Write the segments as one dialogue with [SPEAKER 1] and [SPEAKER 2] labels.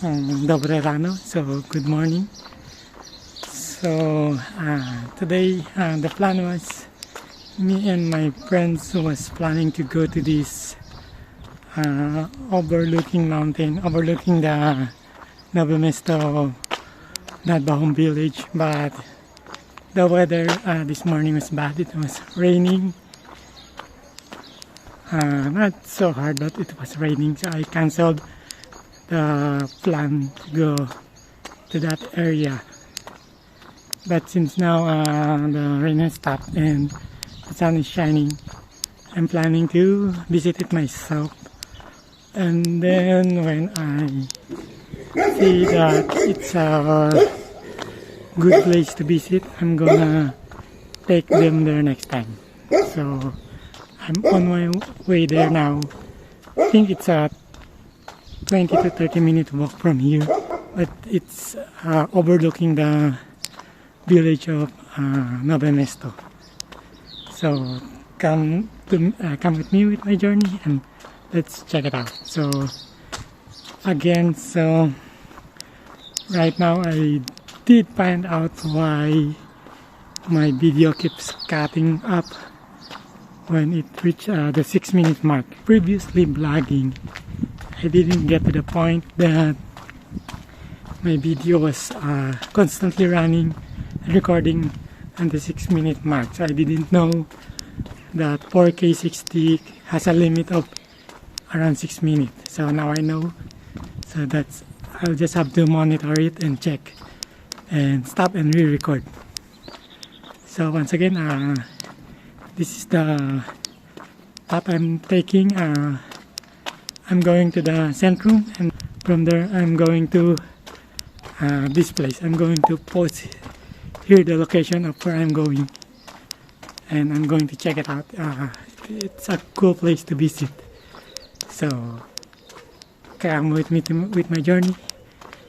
[SPEAKER 1] Dobre rano, so good morning. So today the plan was me and my friends was planning to go to this overlooking mountain, overlooking the Novemesto Nadbahong village, but the weather this morning was bad. It was raining. Not so hard, but it was raining, so I cancelled the plan to go to that area. But since now the rain has stopped and the sun is shining, I'm planning to visit it myself. And then when I see that it's a good place to visit, I'm gonna take them there next time. So I'm on my way there now. I think it's a 20 to 30 minute walk from here, but it's overlooking the village of Novemesto. So come with me with my journey and let's check it out. So again, so right now I did find out why my video keeps cutting up when it reached the 6-minute mark. Previously vlogging, I didn't get to the point that my video was constantly running, recording on the 6-minute mark. So I didn't know that 4K 60 has a limit of around 6 minutes. So now I know. So that's, I'll just have to monitor it and check and stop and re-record. So once again, this is the path I'm taking. I'm going to the centrum, and from there I'm going to this place. I'm going to post here the location of where I'm going, and I'm going to check it out. It's a cool place to visit. So come with me with my journey.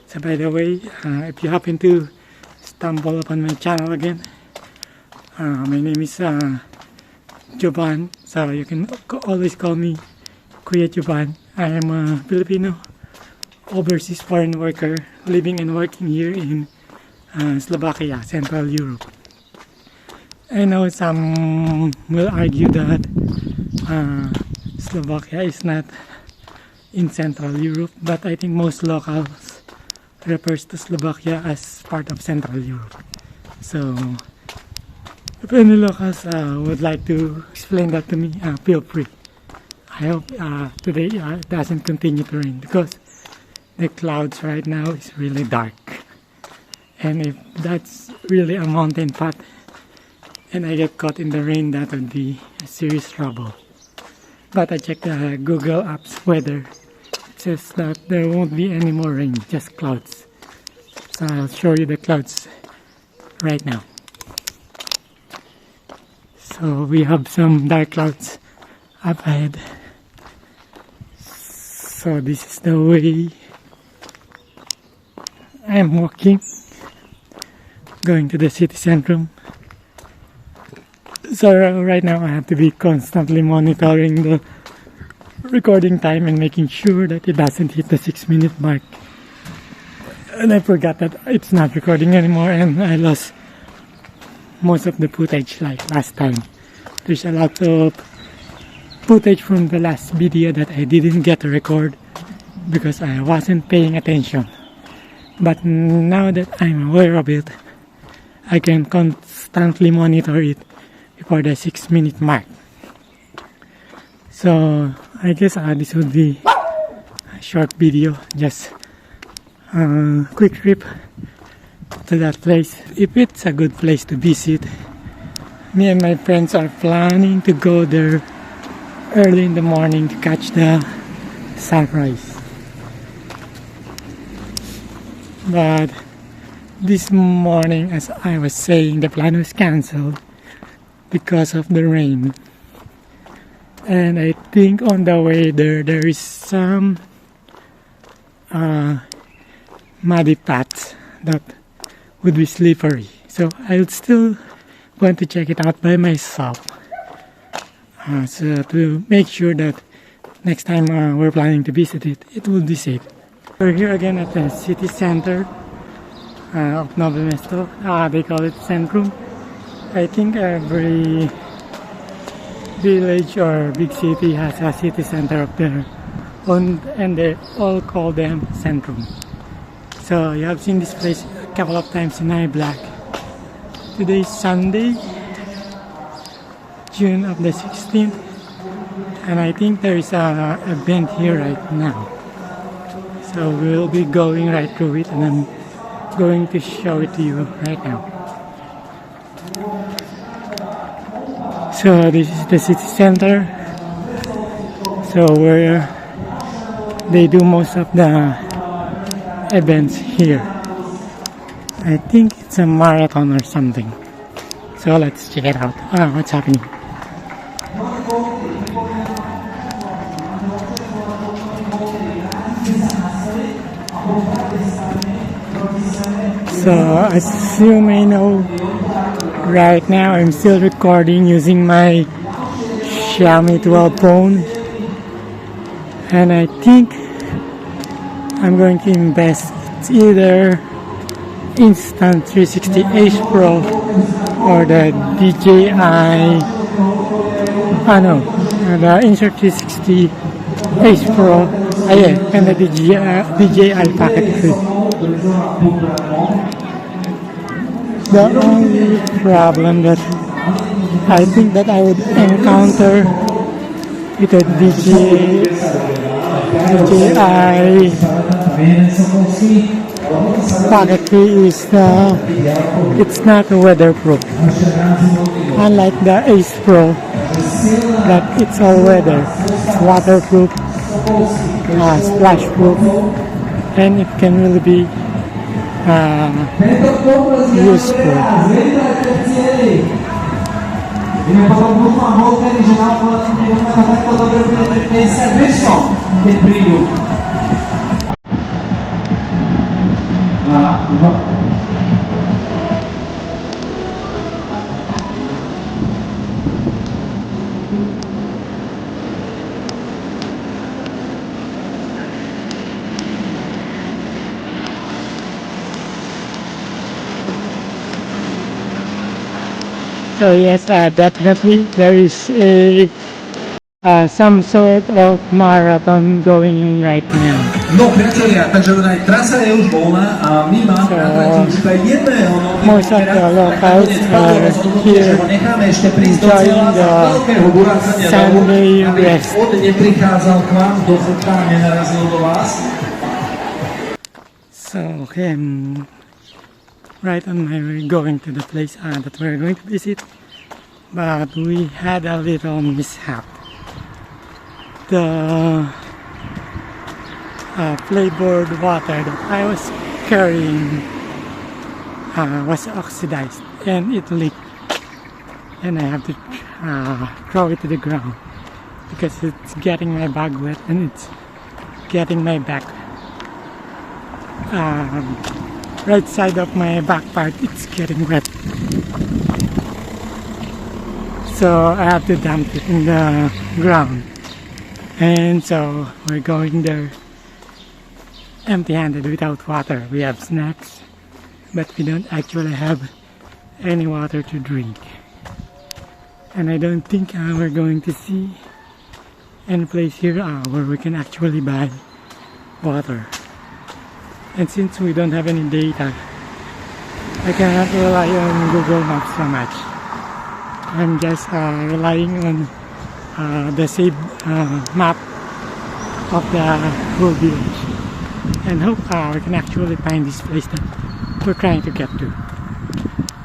[SPEAKER 1] So by the way, if you happen to stumble upon my channel again, my name is Jovan, so you can always call me Kuya Jovan. I am a Filipino overseas foreign worker living and working here in Slovakia, Central Europe. I know some will argue that Slovakia is not in Central Europe, but I think most locals refers to Slovakia as part of Central Europe. So if any locals would like to explain that to me, feel free. I hope today it doesn't continue to rain, because the clouds right now is really dark. And if that's really a mountain path and I get caught in the rain, that would be a serious trouble. But I checked the Google Apps weather. It says that there won't be any more rain, just clouds. So I'll show you the clouds right now. So we have some dark clouds up ahead. So this is the way I'm walking, going to the city centrum. So right now I have to be constantly monitoring the recording time and making sure that it doesn't hit the 6-minute mark. And I forgot that it's not recording anymore, and I lost most of the footage like last time. There's a lot of footage from the last video that I didn't get to record because I wasn't paying attention. But now that I'm aware of it, I can constantly monitor it before the 6-minute mark. So I guess this would be a short video, just a quick trip to that place. If it's a good place to visit, me and my friends are planning to go there early in the morning to catch the sunrise. But this morning, as I was saying, the plan was cancelled because of the rain. And I think on the way there is some muddy paths that would be slippery. So I'll still want to check it out by myself. So to make sure that next time we're planning to visit it, it will be safe. We're here again at the city center of Novo Mesto. They call it Centrum. I think every village or big city has a city center of their own, and they all call them Centrum. So you have seen this place a couple of times in my blog. Today is Sunday, June of the 16th, and I think there is an event here right now. So we'll be going right through it, and I'm going to show it to you right now. So this is the city center. So where they do most of the events here. I think it's a marathon or something. So let's check it out. What's happening? So as you may know, right now I'm still recording using my Xiaomi 12 phone, and I think I'm going to invest. It's either Instant 360 Ace Pro or the DJI, the Instant 360 Ace Pro, and the DJI Pocket 3. The only problem that I think that I would encounter with a DJI Pocket 3 is it's not weatherproof. Unlike the Ace Pro, that it's all weather. It's waterproof, splash proof, and it can really be useful. So yes, definitely there is some sort of marathon going right now.
[SPEAKER 2] No priatelia, takže trasa je už voľná a my máme na trati už iba jedného novinera, tak nakoniec padlo rozhodnutie, že ho necháme ešte prísť do cieľa za veľkého burácania domu, aby on neprichádzal k vám do chrbta a nenarazil do vás.
[SPEAKER 1] So okay, I'm right on my way going to the place that we're going to visit, but we had a little mishap. The flavored water that I was carrying was oxidized and it leaked, and I have to throw it to the ground because it's getting my bag wet and it's getting my back, right side of my back part, it's getting wet. So I have to dump it in the ground, and so we're going there empty-handed without water. We have snacks, but we don't actually have any water to drink, and I don't think we're going to see any place here where we can actually buy water. And since we don't have any data, I cannot rely on Google Maps so much. I'm just relying on the saved map of the whole village, and hope we can actually find this place that we're trying to get to.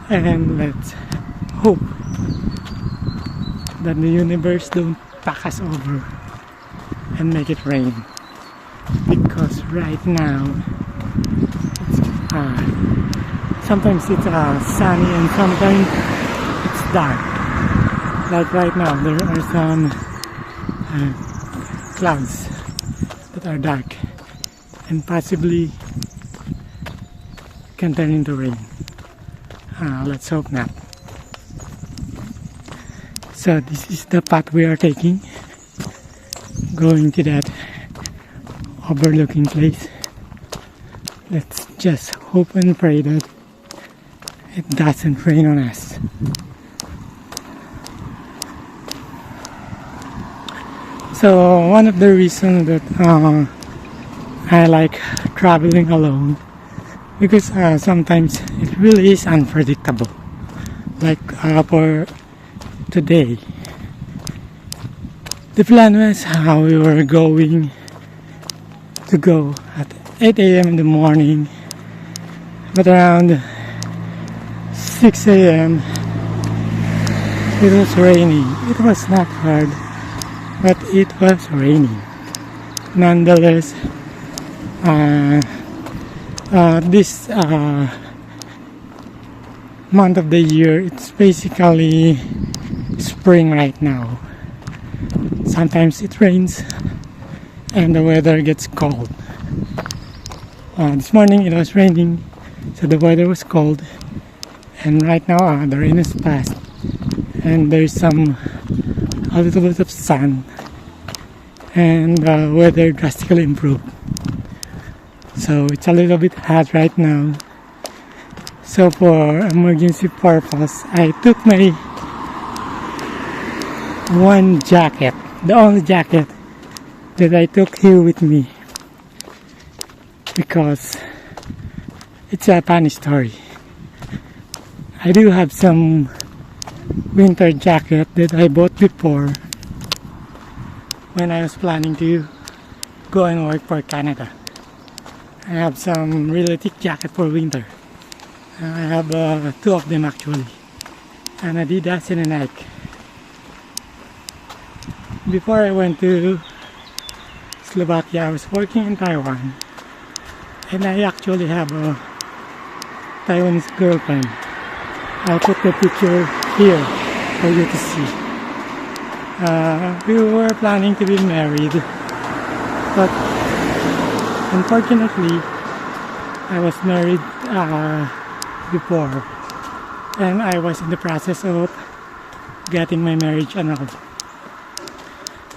[SPEAKER 1] And let's hope that the universe don't pack us over and make it rain, because right now it's sometimes it's sunny and sometimes it's dark. Like right now there are some clouds that are dark and possibly can turn into rain. Let's hope not. So this is the path we are taking, going to that overlooking place. let's just hope and pray that it doesn't rain on us. So one of the reasons that I like traveling alone, because sometimes it really is unpredictable. Like for today, the plan was how we were going to go at 8 a.m. in the morning, but around 6 a.m. it was raining. It was not hard, but it was raining. Nonetheless, this month of the year, it's basically spring right now. Sometimes it rains and the weather gets cold. This morning it was raining, so the weather was cold, and right now the rain is past and there's a little bit of sun, and the weather drastically improved. So it's a little bit hot right now. So for emergency purpose, I took my one jacket, the only jacket that I took here with me, because it's a funny story. I do have some winter jacket that I bought before when I was planning to go and work for Canada. I have some really thick jacket for winter. I have two of them actually, an Adidas and a Nike. Before I went to Slovakia, I was working in Taiwan, and I actually have a Taiwanese girlfriend. I'll put the picture here for you to see. We were planning to be married, but unfortunately I was married before, and I was in the process of getting my marriage annulled.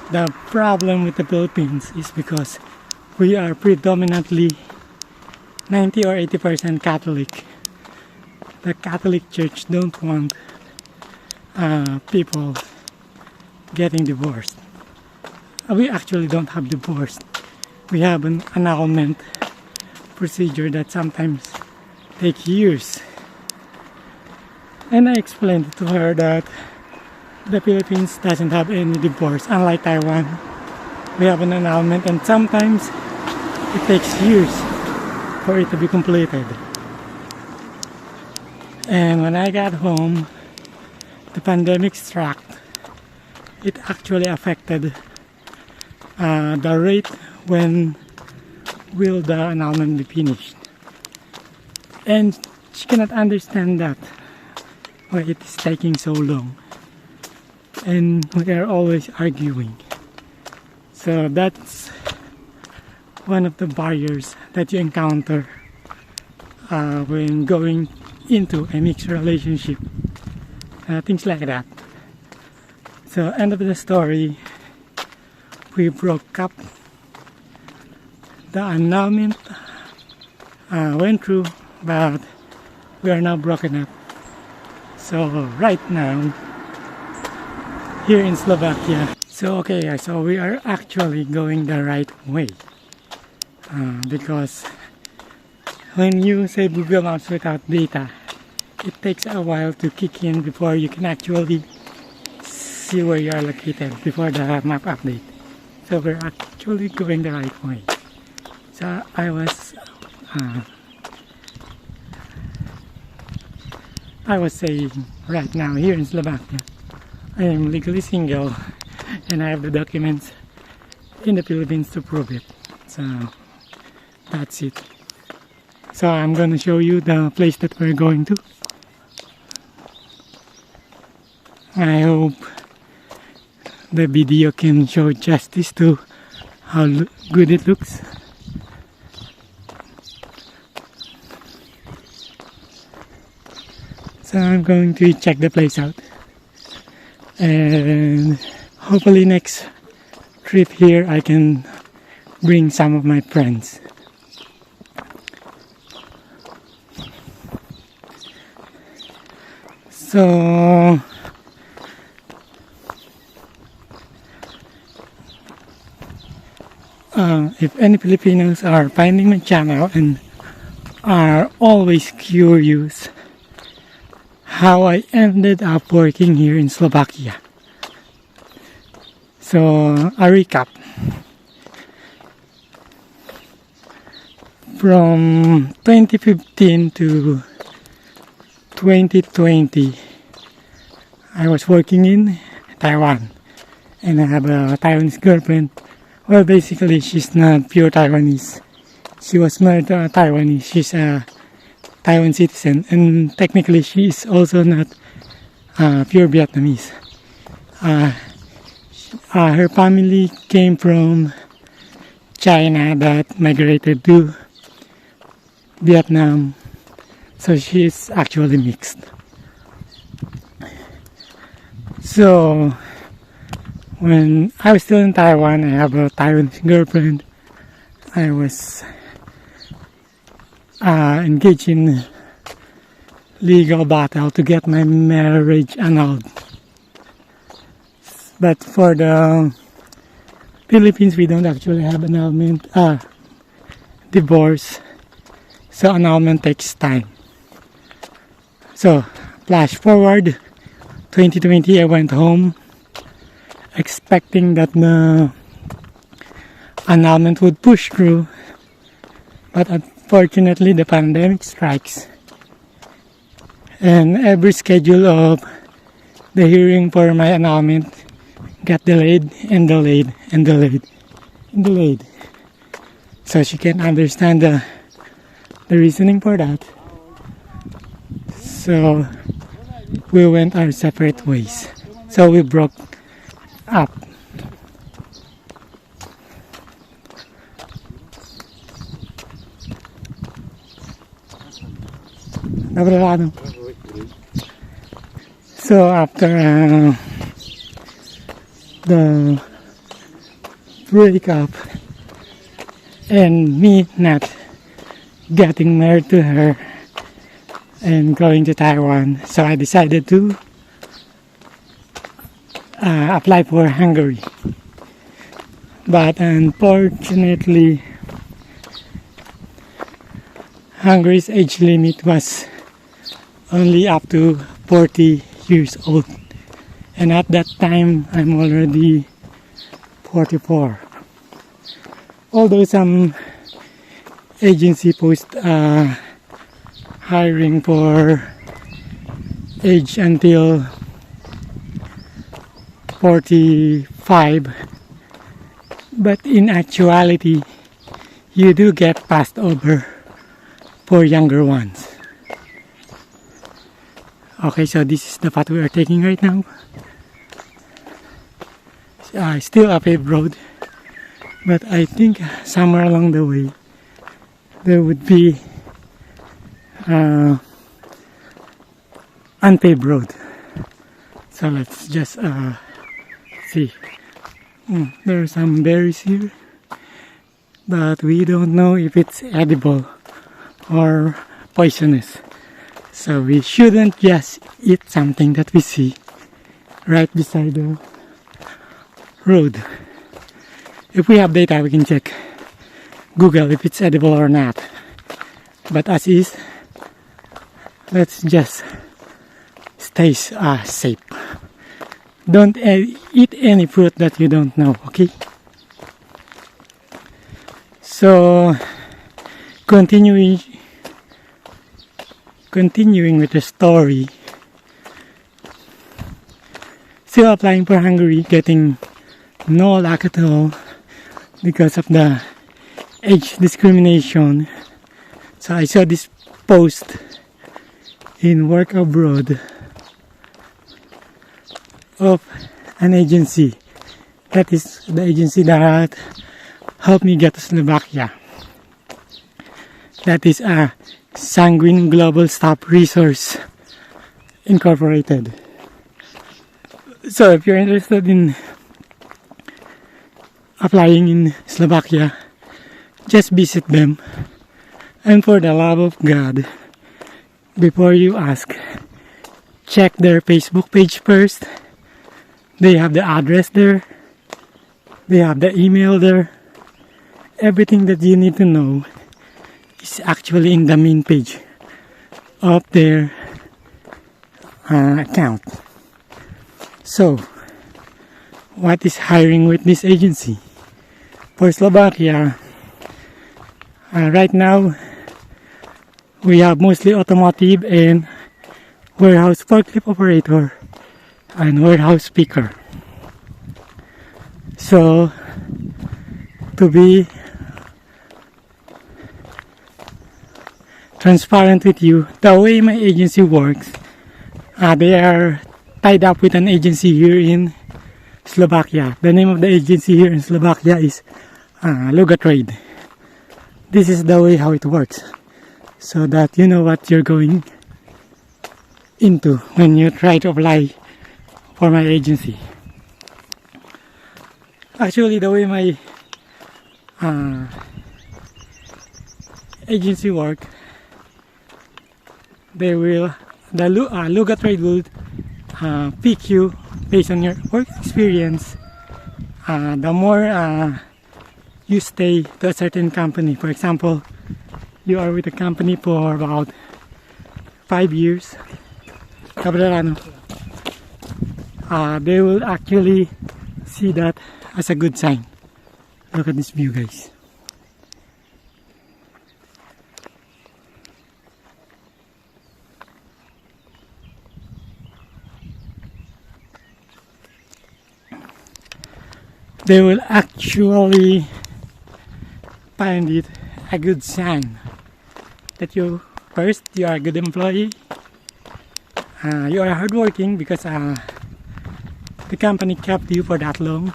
[SPEAKER 1] The problem with the Philippines is because we are predominantly 90 or 80% Catholic. The Catholic Church don't want people getting divorced. We actually don't have divorce. We have an annulment procedure that sometimes takes years. And I explained to her that the Philippines doesn't have any divorce. Unlike Taiwan, we have an annulment, and sometimes it takes years for it to be completed. And when I got home, the pandemic struck. It actually affected the rate when will the annulment be finished. And she cannot understand that, why it is taking so long. And we are always arguing. So that's one of the barriers that you encounter when going into a mixed relationship. Things like that. So end of the story, we broke up. The annulment went through, but we are now broken up. So right now, here in Slovakia, so we are actually going the right way, because when you say Google Maps without data, it takes a while to kick in before you can actually see where you are located before the map update. So we're actually going the right way. So I was saying right now here in Slovakia, I am legally single and I have the documents in the Philippines to prove it. So that's it. So I'm going to show you the place that we're going to. I hope the video can show justice to how good it looks. So I'm going to check the place out, and hopefully next trip here I can bring some of my friends. So if any Filipinos are finding my channel and are always curious how I ended up working here in Slovakia. So a recap. From 2015 to 2020, I was working in Taiwan, and I have a Taiwanese girlfriend. Well, basically, she's not pure Taiwanese. She was married to a Taiwanese. She's a Taiwan citizen, and technically, she is also not pure Vietnamese. Her family came from China that migrated to Vietnam, so she is actually mixed. So when I was still in Taiwan, I have a Taiwanese girlfriend. I was engaged in legal battle to get my marriage annulled. But for the Philippines, we don't actually have annulment, divorce. So annulment takes time. So flash forward 2020, I went home expecting that the annulment would push through, but unfortunately the pandemic strikes and every schedule of the hearing for my annulment got delayed and delayed and delayed and delayed. So she can understand the reasoning for that. So we went our separate ways. So we broke up. So after the breakup and me not getting married to her and going to Taiwan, so I decided to apply for Hungary. But unfortunately, Hungary's age limit was only up to 40 years old, and at that time I'm already 44. Although some agency post hiring for age until 45, but in actuality you do get passed over for younger ones. Okay, so this is the path we are taking right now. Still a paved road, but I think somewhere along the way there would be unpaved road. So let's just see. There are some berries here, but we don't know if it's edible or poisonous. So we shouldn't just eat something that we see right beside the road. If we have data, we can check Google if it's edible or not. But as is, let's just stay safe. Don't eat any fruit that you don't know, okay? So continuing with the story, still applying for Hungary, getting no luck at all because of the age discrimination. So I saw this post in Work Abroad of an agency. That is the agency that helped me get to Slovakia. That is a Sanguine Global Staff Resource Incorporated. So if you're interested in applying in Slovakia, just visit them. And for the love of God, before you ask, check their Facebook page first. They have the address there. They have the email there. Everything that you need to know is actually in the main page of their account. So, what is hiring with this agency? For Slovakia, right now, we have mostly automotive and warehouse forklift operator and warehouse picker. So, to be transparent with you, the way my agency works, they are tied up with an agency here in Slovakia. The name of the agency here in Slovakia is Luga Trade. This is the way how it works, so that you know what you're going into when you try to apply for my agency. Actually, the way my agency work, the Luga Trade will pick you based on your work experience. The more you stay to a certain company, for example, you are with a company for about 5 years, they will actually see that as a good sign. Look at this view, guys. They will actually find it a good sign that you are a good employee, you are hardworking because the company kept you for that long,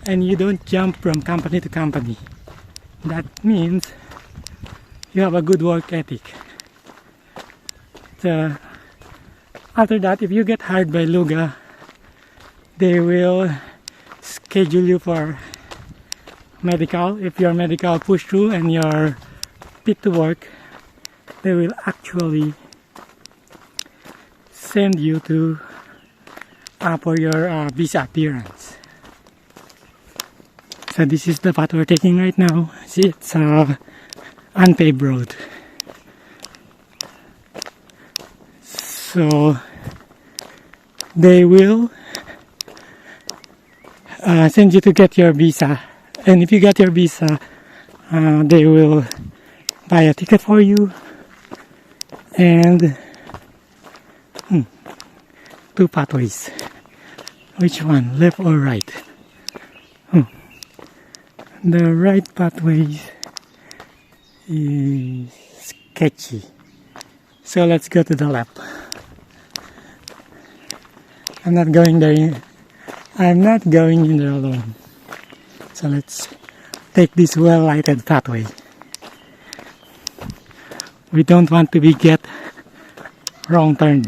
[SPEAKER 1] and you don't jump from company to company. That means you have a good work ethic. So after that, if you get hired by Luga, they will schedule you for medical. If your medical push through and you're fit to work, they will actually send you to for your visa appearance. So this is the path we're taking right now. See, it's unpaved road. So they will send you to get your visa, and if you get your visa, they will buy a ticket for you and 2 pathways. Which one, left or right? The right pathway is sketchy, so let's go to the left. I'm not going in there alone. So let's take this well-lighted pathway. We don't want to get wrong turn.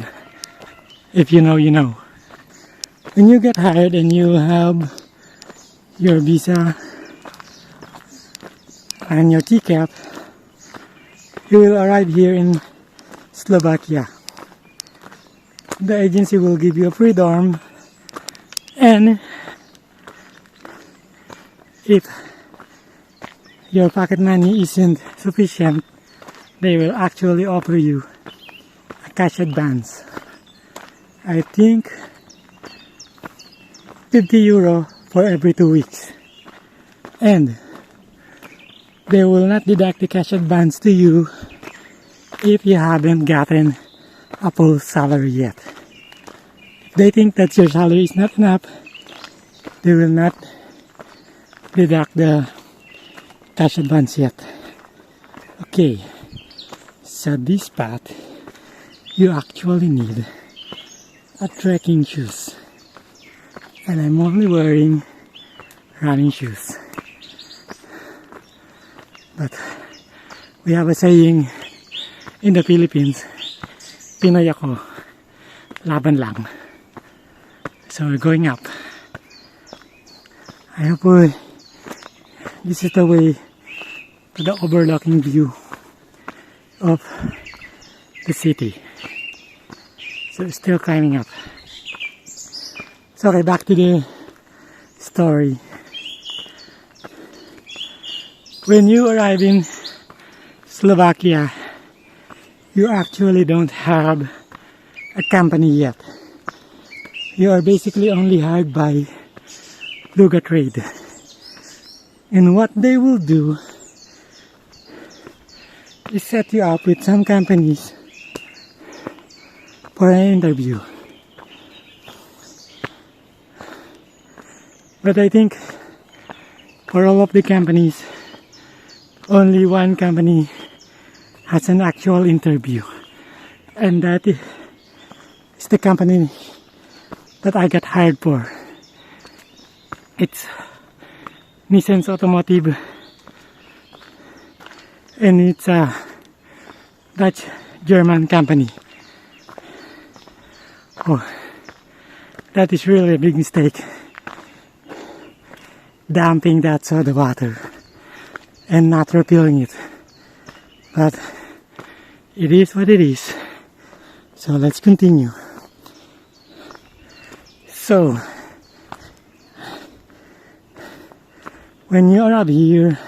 [SPEAKER 1] If you know, you know. When you get hired and you have your visa and your ticket, you will arrive here in Slovakia. The agency will give you a free dorm, and if your pocket money isn't sufficient, they will actually offer you a cash advance. I think €50 for every 2 weeks, and they will not deduct the cash advance to you if you haven't gotten a full salary yet. If they think that your salary is not enough, they will not deduct the cash advance yet. Okay, so this path, you actually need a trekking shoes, and I'm only wearing running shoes. But we have a saying in the Philippines, Pinoy ako, laban lang. So we're going up. I hope this is the way to the overlooking view of the city. So still climbing up. So okay, back to the story. When you arrive in Slovakia, you actually don't have a company yet. You are basically only hired by Luga Trade. And what they will do is set you up with some companies for an interview. But I think for all of the companies, only one company has an actual interview, and that is the company that I got hired for. It's Nissan's Automotive, and it's a Dutch-German company. Oh, that is really a big mistake, dumping that soda water and not refilling it. But it is what it is. So let's continue. So when you arrive here,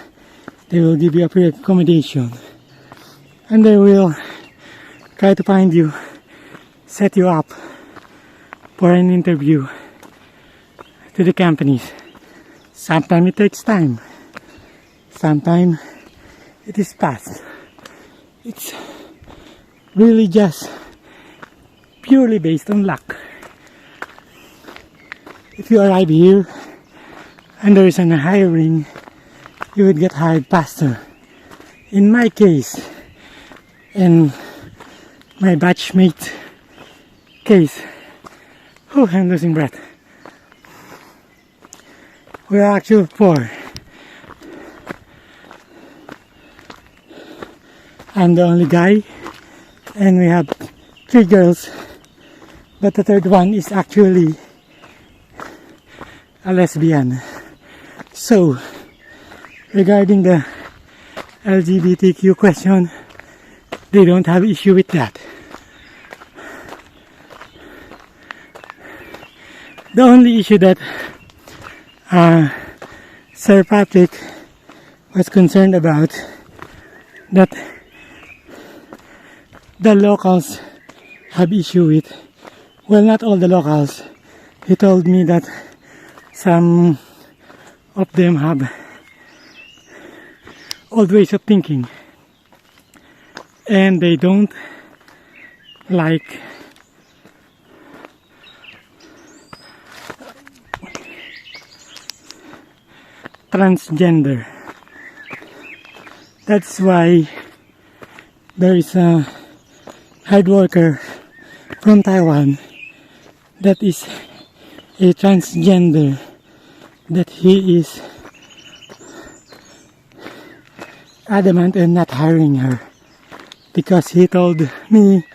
[SPEAKER 1] they will give you a free accommodation, and they will try to find you, set you up for an interview to the companies. Sometimes it takes time, sometimes it is fast. It's really just purely based on luck. If you arrive here and there is an hiring, you would get hired faster. In my case, and my batchmate case, oh, I'm losing breath. We're actually 4. I'm the only guy, and we have 3 girls, but the third one is actually a lesbian. So, regarding the LGBTQ question, they don't have issue with that. The only issue that Sir Patrick was concerned about, that the locals have issue with. Well, not all the locals. He told me that some of them have old ways of thinking, and they don't like transgender. That's why there is a hard worker from Taiwan that is a transgender, that he is adamant in not hiring her, because he told me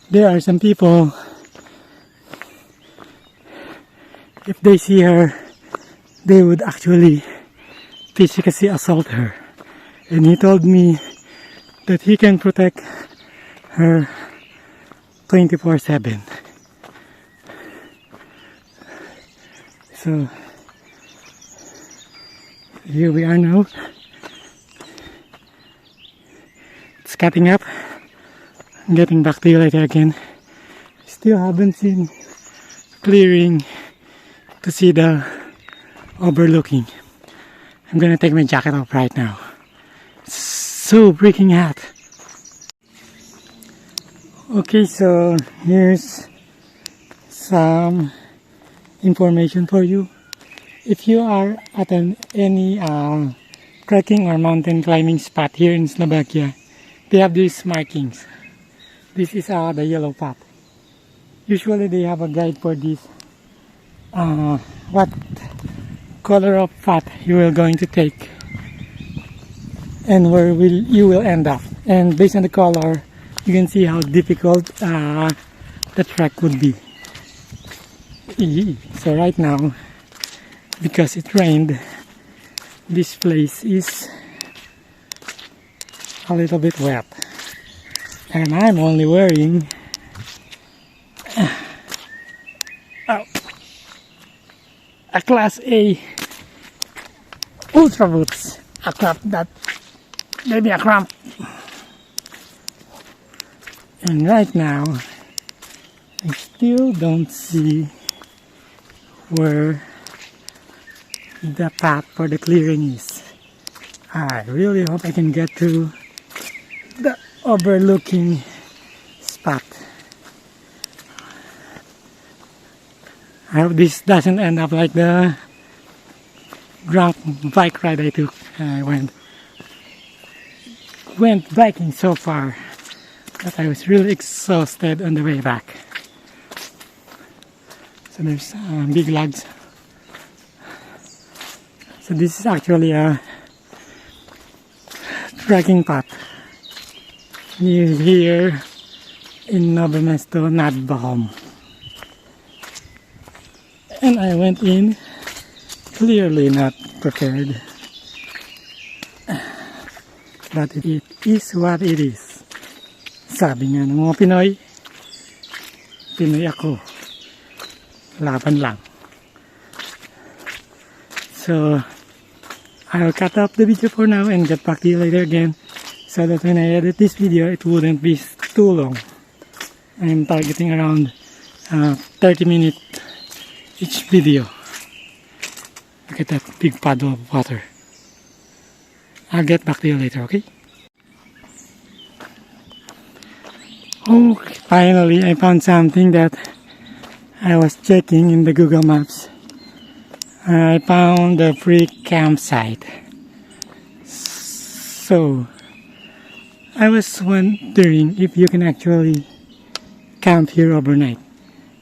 [SPEAKER 1] there are some people, if they see her, they would actually physically assault her. And he told me that he can protect her 24/7. So here we are now. It's cutting up. I'm getting back to you later again. Still haven't seen clearing to see the overlooking. I'm gonna take my jacket off right now. It's so freaking hot. Okay, so here's some information for you. If you are at any trekking or mountain climbing spot here in Slovakia, they have these markings. This is the yellow path. Usually they have a guide for this, what color of path you are going to take and where you will end up. And based on the color, you can see how difficult the trek would be. So right now, because it rained, this place is a little bit wet, and I'm only wearing a Class A Ultra Boots, a crop that maybe a cramp. And right now I still don't see where the path for the clearing is. I really hope I can get to the overlooking spot. I hope this doesn't end up like the drunk bike ride I took. I went biking so far that I was really exhausted on the way back. So there's big logs. So this is actually a trekking path near here in Novo Mesto, Nadbahom. And I went in clearly not prepared, but it is what it is. Sabi nga ng mga Pinoy, Pinoy ako, laban lang. So I'll cut off the video for now and get back to you later again, so that when I edit this video it wouldn't be too long. I'm targeting around 30 minutes each video. Look at that big puddle of water. I'll get back to you later, okay? Oh, finally I found something that I was checking in the Google Maps. I found a free campsite. So I was wondering if you can actually camp here overnight.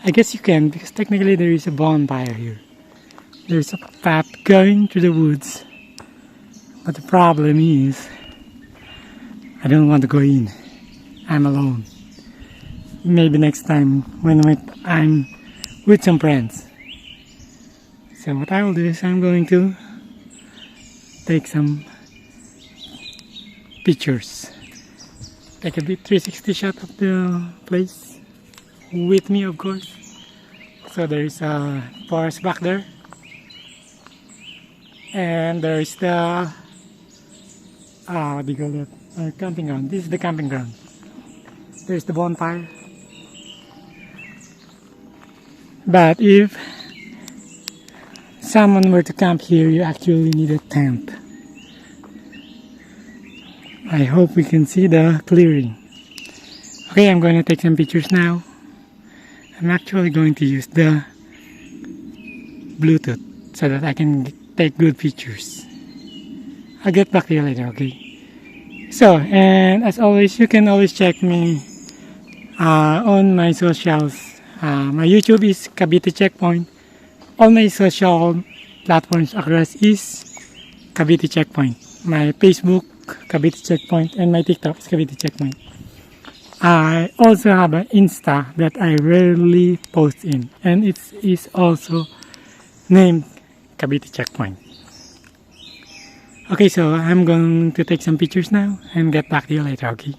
[SPEAKER 1] I guess you can, because technically there is a bonfire here. There's a path going through the woods, but the problem is I don't want to go in. I'm alone. Maybe next time when I'm with some friends. So what I will do is I'm going to take some pictures. Take a bit 360 shot of the place. With me, of course. So there's a forest back there, and there's the what do you call it? Camping ground. This is the camping ground. There's the bonfire. But if someone were to camp here, you actually need a tent. I hope we can see the clearing. Okay, I'm going to take some pictures now. I'm actually going to use the Bluetooth so that I can take good pictures. I'll get back to you later, okay? So, and as always, you can always check me on my socials. My YouTube is Cavite Checkpoint. All my social platforms across is Cavite Checkpoint. My Facebook, Cavite Checkpoint, and my TikTok is Cavite Checkpoint. I also have an Insta that I rarely post in, and it is also named Cavite Checkpoint. Okay, so I'm going to take some pictures now and get back to you later, okay?